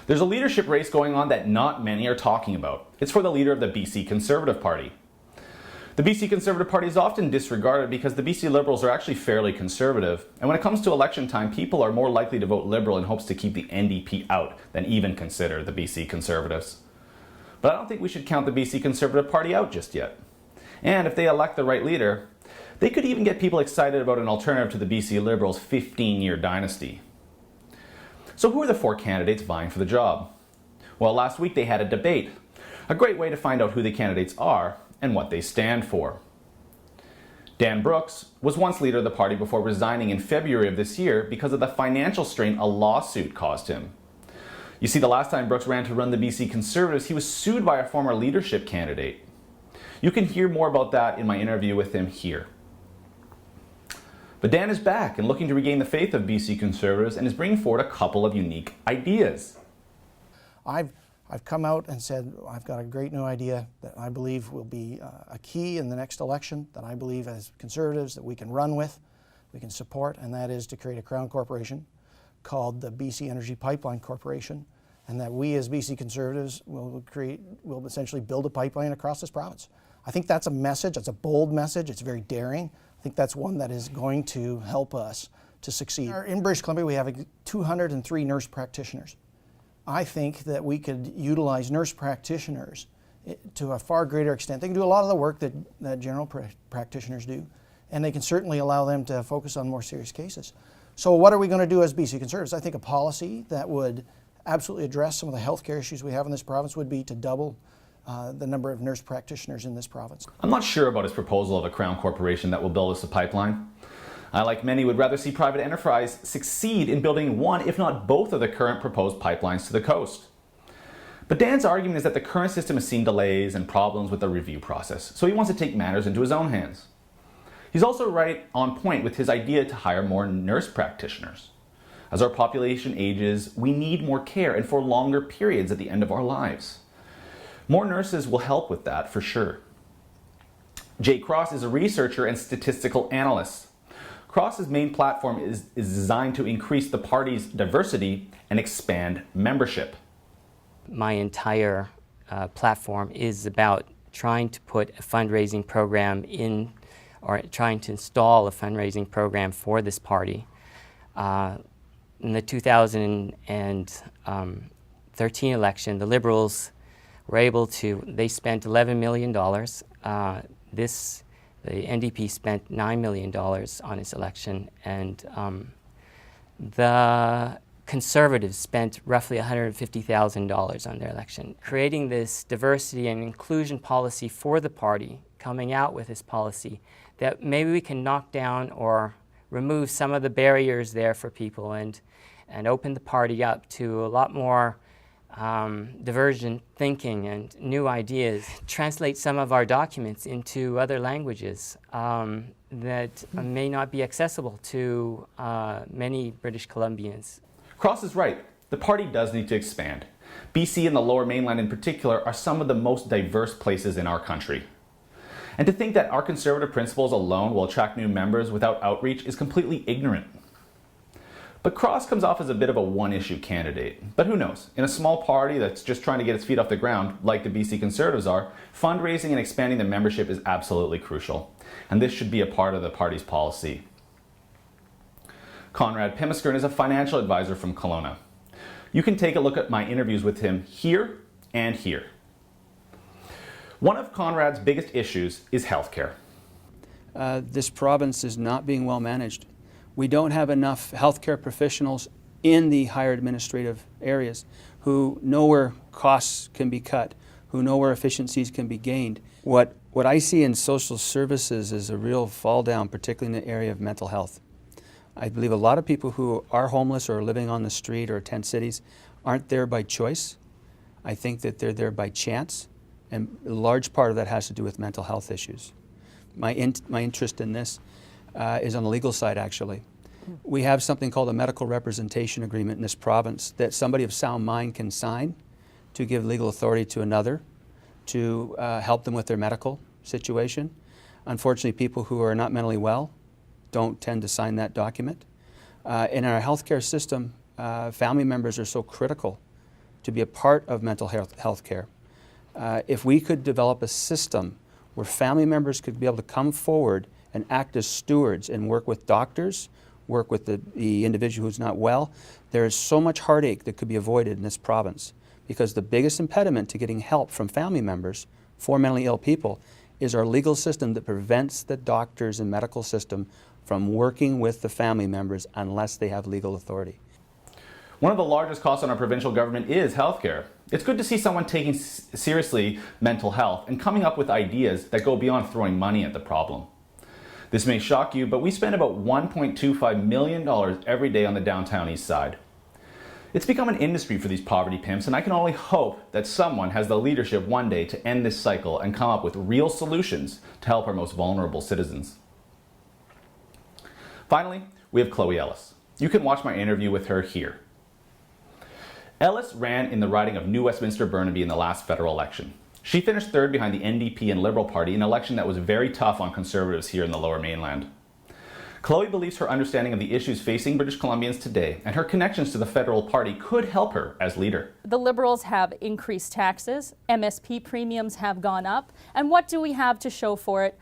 There's a leadership race going on that not many are talking about. It's for the leader of the BC Conservative Party. The BC Conservative Party is often disregarded because the BC Liberals are actually fairly conservative, and when it comes to election time, people are more likely to vote Liberal in hopes to keep the NDP out than even consider the BC Conservatives. But I don't think we should count the BC Conservative Party out just yet. And if they elect the right leader, they could even get people excited about an alternative to the BC Liberals' 15-year dynasty. So who are the four candidates vying for the job? Well, last week they had a debate, a great way to find out who the candidates are and what they stand for. Dan Brooks was once leader of the party before resigning in February of this year because of the financial strain a lawsuit caused him. You see, the last time Brooks ran to run the BC Conservatives, he was sued by a former leadership candidate. You can hear more about that in my interview with him here. But Dan is back and looking to regain the faith of BC Conservatives and is bringing forward a couple of unique ideas. I've come out and said I've got a great new idea that I believe will be a key in the next election, that I believe as Conservatives that we can run with, we can support, and that is to create a Crown corporation called the BC Energy Pipeline Corporation, and that we as BC Conservatives will essentially build a pipeline across this province. I think that's a message, it's a bold message, it's very daring. I think that's one that is going to help us to succeed. In British Columbia we have 203 nurse practitioners. I think that we could utilize nurse practitioners to a far greater extent. They can do a lot of the work that general practitioners do, and they can certainly allow them to focus on more serious cases. So what are we going to do as BC Conservatives? I think a policy that would absolutely address some of the healthcare issues we have in this province would be to double the number of nurse practitioners in this province. I'm not sure about his proposal of a Crown corporation that will build us a pipeline. I, like many, would rather see private enterprise succeed in building one, if not both, of the current proposed pipelines to the coast. But Dan's argument is that the current system has seen delays and problems with the review process, so he wants to take matters into his own hands. He's also right on point with his idea to hire more nurse practitioners. As our population ages, we need more care and for longer periods at the end of our lives. More nurses will help with that for sure. Jay Cross is a researcher and statistical analyst. Cross's main platform is designed to increase the party's diversity and expand membership. My entire platform is about trying to put a fundraising program in, or trying to install a fundraising program for this party. In the 2013 election, the Liberals were able to, they spent $11 million. The NDP spent $9 million on its election, and the Conservatives spent roughly $150,000 on their election. Creating this diversity and inclusion policy for the party, coming out with this policy, that maybe we can knock down or remove some of the barriers there for people and open the party up to a lot more divergent thinking and new ideas. Translate some of our documents into other languages that may not be accessible to many British Columbians. Cross is right. The party does need to expand. BC and the Lower Mainland in particular are some of the most diverse places in our country. And to think that our conservative principles alone will attract new members without outreach is completely ignorant. But Cross comes off as a bit of a one-issue candidate. But who knows? In a small party that's just trying to get its feet off the ground, like the BC Conservatives are, fundraising and expanding the membership is absolutely crucial. And this should be a part of the party's policy. Conrad Pema is a financial advisor from Kelowna. You can take a look at my interviews with him here and here. One of Conrad's biggest issues is healthcare. This province is not being well managed. We don't have enough healthcare professionals in the higher administrative areas who know where costs can be cut, who know where efficiencies can be gained. What I see in social services is a real fall down, particularly in the area of mental health. I believe a lot of people who are homeless or living on the street or tent cities aren't there by choice. I think that they're there by chance, and a large part of that has to do with mental health issues. My interest in this is on the legal side, actually. We have something called a medical representation agreement in this province that somebody of sound mind can sign to give legal authority to another to help them with their medical situation. Unfortunately, people who are not mentally well don't tend to sign that document. In our healthcare system, family members are so critical to be a part of mental health care. If we could develop a system where family members could be able to come forward and act as stewards and work with doctors, work with the individual who's not well, there is so much heartache that could be avoided in this province, because the biggest impediment to getting help from family members for mentally ill people is our legal system that prevents the doctors and medical system from working with the family members unless they have legal authority. One of the largest costs on our provincial government is healthcare. It's good to see someone taking seriously mental health and coming up with ideas that go beyond throwing money at the problem. This may shock you, but we spend about $1.25 million every day on the downtown east side. It's become an industry for these poverty pimps, and I can only hope that someone has the leadership one day to end this cycle and come up with real solutions to help our most vulnerable citizens. Finally, we have Chloe Ellis. You can watch my interview with her here. Ellis ran in the riding of New Westminster-Burnaby in the last federal election. She finished third behind the NDP and Liberal Party in an election that was very tough on Conservatives here in the Lower Mainland. Chloe believes her understanding of the issues facing British Columbians today and her connections to the federal party could help her as leader. The Liberals have increased taxes, MSP premiums have gone up, and what do we have to show for it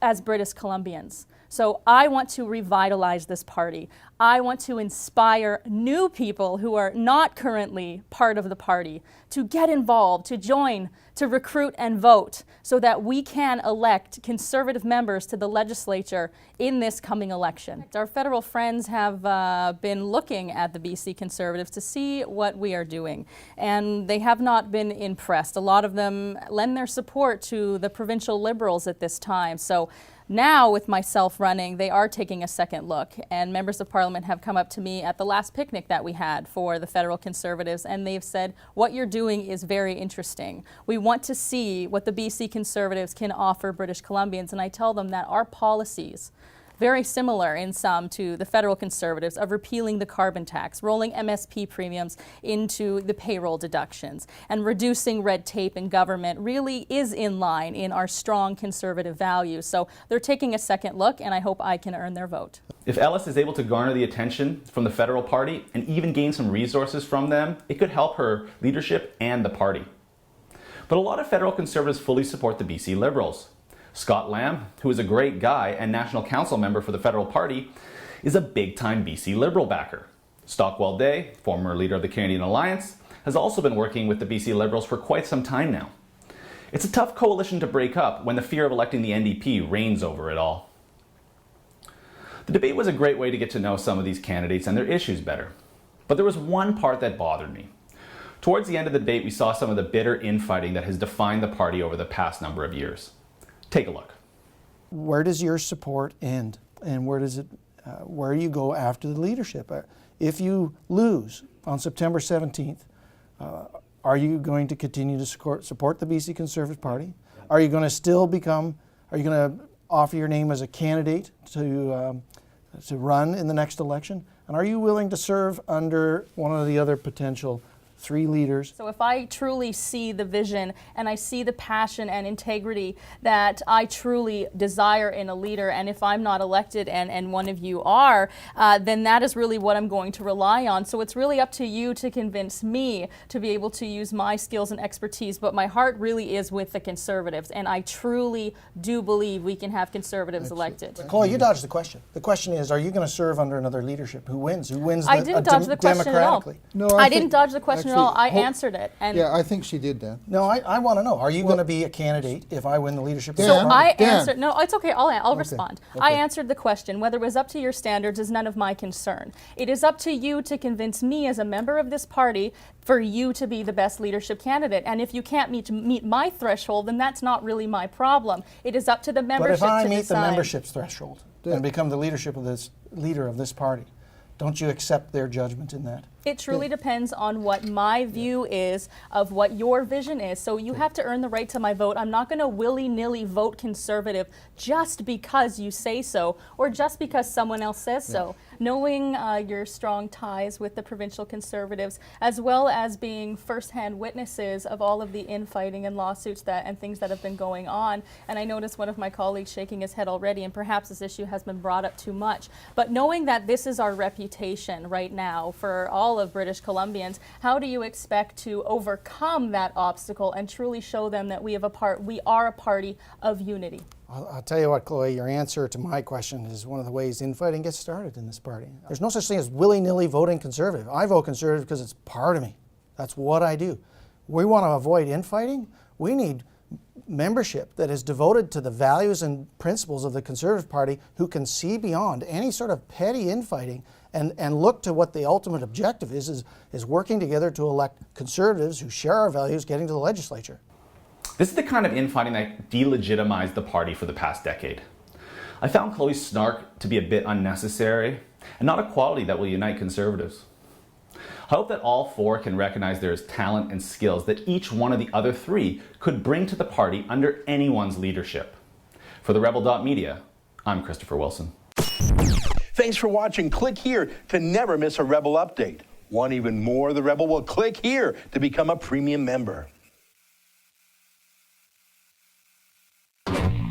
as British Columbians? So I want to revitalize this party. I want to inspire new people who are not currently part of the party to get involved, to join, to recruit and vote so that we can elect Conservative members to the legislature in this coming election. Our federal friends have been looking at the BC Conservatives to see what we are doing, and they have not been impressed. A lot of them lend their support to the provincial Liberals at this time. So now, with myself running, they are taking a second look, and members of Parliament have come up to me at the last picnic that we had for the federal Conservatives, and they've said, what you're doing is very interesting. We want to see what the BC Conservatives can offer British Columbians, and I tell them that our policies, very similar in some to the federal Conservatives, of repealing the carbon tax, rolling MSP premiums into the payroll deductions, and reducing red tape in government really is in line in our strong Conservative values. So they're taking a second look, and I hope I can earn their vote. If Ellis is able to garner the attention from the federal party and even gain some resources from them, it could help her leadership and the party. But a lot of federal Conservatives fully support the BC Liberals. Scott Lamb, who is a great guy and National Council member for the federal party, is a big-time BC Liberal backer. Stockwell Day, former leader of the Canadian Alliance, has also been working with the BC Liberals for quite some time now. It's a tough coalition to break up when the fear of electing the NDP reigns over it all. The debate was a great way to get to know some of these candidates and their issues better. But there was one part that bothered me. Towards the end of the debate, we saw some of the bitter infighting that has defined the party over the past number of years. Take a look. Where does your support end, and where do you go after the leadership? If you lose on September 17th, are you going to continue to support the BC Conservative Party? Are you going to still are you going to offer your name as a candidate to run in the next election? And are you willing to serve under one of the other potential 3 leaders? So if I truly see the vision and I see the passion and integrity that I truly desire in a leader, and if I'm not elected and one of you are, then that is really what I'm going to rely on. So it's really up to you to convince me to be able to use my skills and expertise, but my heart really is with the Conservatives, and I truly do believe we can have Conservatives elected. Chloe, you dodged the question. The question is, are you going to serve under another leadership? Who wins? Who wins I didn't dodge the question at all. No, I didn't dodge the question at all. I answered it. And yeah, I think she did, Dan. No, I want to know. Are you going to be a candidate if I win the leadership? Dan, So of the I party? answered, no, it's okay, I'll respond. I answered the question. Whether it was up to your standards is none of my concern. It is up to you to convince me as a member of this party for you to be the best leadership candidate. And if you can't meet my threshold, then that's not really my problem. It is up to the membership to But if I decide. meet the membership's threshold and become the leader of this party, don't you accept their judgment in that? It truly depends on what my view is of what your vision is. So you have to earn the right to my vote. I'm not going to willy-nilly vote Conservative just because you say so or just because someone else says so. Knowing your strong ties with the provincial Conservatives, as well as being first-hand witnesses of all of the infighting and lawsuits and things that have been going on. And I noticed one of my colleagues shaking his head already, and perhaps this issue has been brought up too much. But knowing that this is our reputation right now for all all of British Columbians. How do you expect to overcome that obstacle and truly show them that we are a party of unity? I'll tell you what, Chloe, your answer to my question is one of the ways infighting gets started in this party. There's no such thing as willy-nilly voting Conservative. I vote Conservative because it's part of me. That's what I do. We want to avoid infighting. We need membership that is devoted to the values and principles of the Conservative Party, who can see beyond any sort of petty infighting and look to what the ultimate objective is working together to elect Conservatives who share our values getting to the legislature. This is the kind of infighting that delegitimized the party for the past decade. I found Chloe's snark to be a bit unnecessary and not a quality that will unite Conservatives. I hope that all four can recognize there is talent and skills that each one of the other three could bring to the party under anyone's leadership. For the Rebel.media, I'm Christopher Wilson. Thanks for watching. Click here to never miss a Rebel update. Want even more of the Rebel? Well, click here to become a premium member.